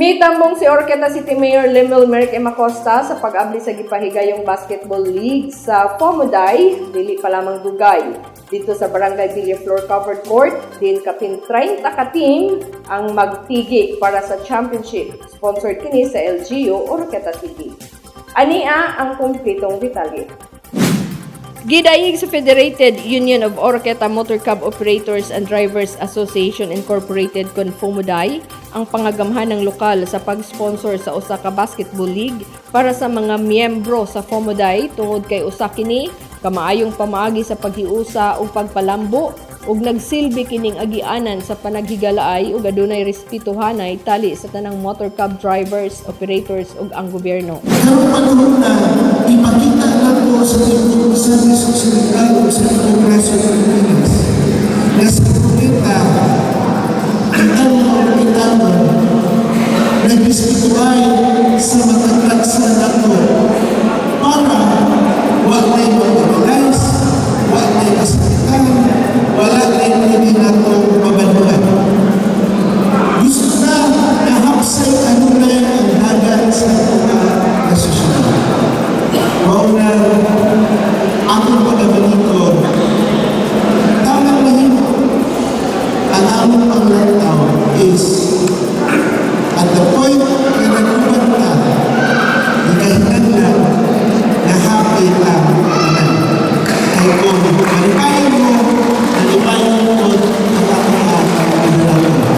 Gitambong si Oroquieta City Mayor Lemuel Merrick M. Acosta sa pag-abli sa gipahigayong basketball league sa Fomoday, dili pa lamang dugay. Dito sa Barangay Villaflor Covered Court, din kapin 30 ka team ang magtigi para sa championship. Sponsored kini sa LGU Oroquieta City. Ania ang kumpletong detalye. Gidayeg sa Federated Union of Oroquieta Motor Cab Operators and Drivers Association Incorporated kon Fomoday ang pangagamhan ng lokal sa pag-sponsor sa usa ka basketball league para sa mga miyembro sa Fomoday tungod kay usa kini kamaayong pamaagi sa paghiusa ug pagpalambo ug nagsilbi kining agianan sa panaghigalaay ug adunay respetuhanay tali sa tanang motor cab drivers, operators ug ang gobyerno. Karong panahon na ipakita nato sa tibuok service occidental sa Kongreso ng Pilipinas na sa propeta ang mga nag-respetuhay sa matatag sa nato para wala na mag-organize, wala na masakitan, wala na hindi nato mabanuhan. Gusto na nahapsay anunan ang hagan sa mga nasosyal. Mauna, akong pagkabalito, tamang mahimo. Ang among panglantaw is at the point na nagkuman na, nagkahingan na happy lang naman. Kaya kung malipayan mo ang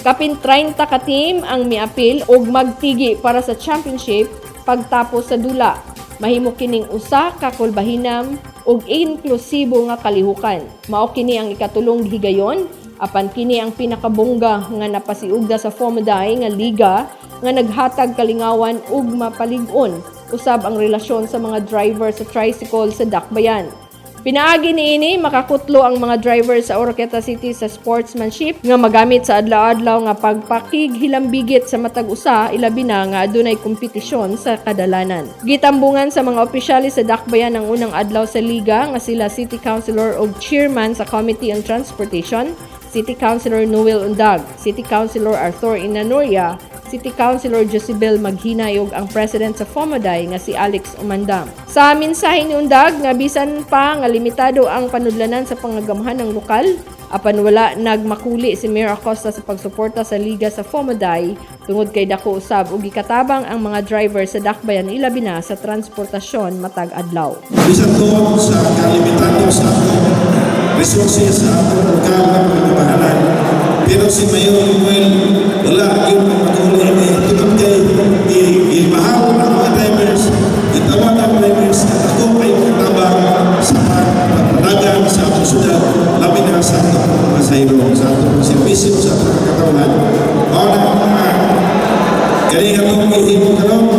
Kapin 30 ka team ang miapil ug magtigi para sa championship pagtapos sa dula. Mahimo kining usa ka kulbahinam ug inklusibo nga kalihukan. Mao kini ang ikatulong higayon apan kini ang pinakabongga nga napasiugda sa Fomoday nga liga nga naghatag kalingawan ug mapalig-on usab ang relasyon sa mga driver sa tricycle sa Dakbayan. Pinaagi niini makakutlo ang mga driver sa Oroquieta City sa sportsmanship nga magamit sa adlaw-adlaw nga pagpakighilambigit sa matag usa ilabi na nga adunay kompetisyon sa kadalanan. Gitambungan sa mga opisyalis sa Dakbayan ang unang adlaw sa liga nga sila City Councilor ug Chairman sa Committee on Transportation, City Councilor Noel Undag, City Councilor Arthur Inanoria, City Councilor Josibel Maghinay ug ang President sa Fomoday nga si Alex Umandam. Sa mensahe ni Undag nga bisan pa nga limitado ang panudlanan sa pangagamhan ng lokal, apan wala nagmakuli si Mayor Acosta sa pagsuporta sa liga sa Fomoday tungod kay dako usab ug gikatabang ang mga driver sa Dakbayan ilabi na sa transportasyon matag adlaw. Bisan to sa kalimitado sa resources sa atong lokal na pagbabahalan. Pero si Mayor Noel wala yung pagpatuloy niya. Tungkol kay mahal ng mga drivers, itawag ang drivers at ako ay katabang sa pagpapalagan sa atong syudad, labi na sa atong pasahero, sa atong servisyo, sa atong katawan. Ako na mga galing atong ihimo karong,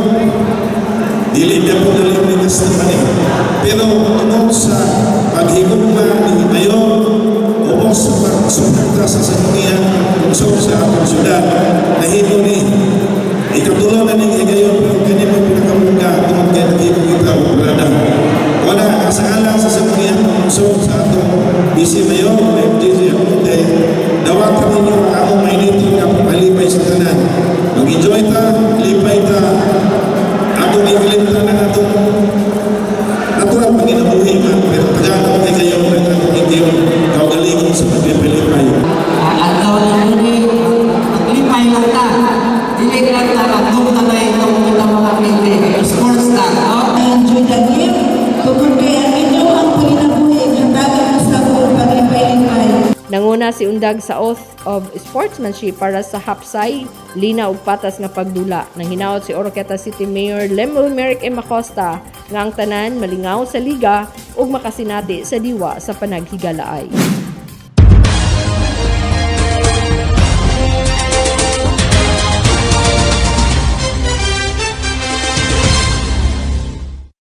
dili na po nalang ligas naman eh. Pero tungkol sa paghigugma ni Mayor, upang suporta sa sanungian usap sa atong syudad, nahimo ni ikatulong na ning higayon pero kini mo pinakamuga tungod kay nagiging kita o brada. Wala kasalang sa sanungian usap sa atong Vice Mayor, MTC Apunte, dawatan ninyo ang among mainito nga palipay sa tanan. Mag-enjoy ta, lipay ta, atong ikilimta na atong natural pagkinabuhi man, pero tagaan kay kayo na atong ikilim kaugalingon sa pagpipilipay. Adlaw na ini, maglipay lang ta. Dili lang ta, magdong na itong kita mga pili. Sports na, no? Enjoy the game. Tungkol kaya inyo ang pagkinabuhi, handagan sa paglipay-lipay. Nanguna si Undag sa oath of sportsmanship para sa hapsay, lina ug patas nga pagdula. Nang hinaot si Oroquieta City Mayor Lemuel Merrick M. Acosta nga ang tanan malingaw sa liga ug makasinati sa diwa sa panaghigalaay.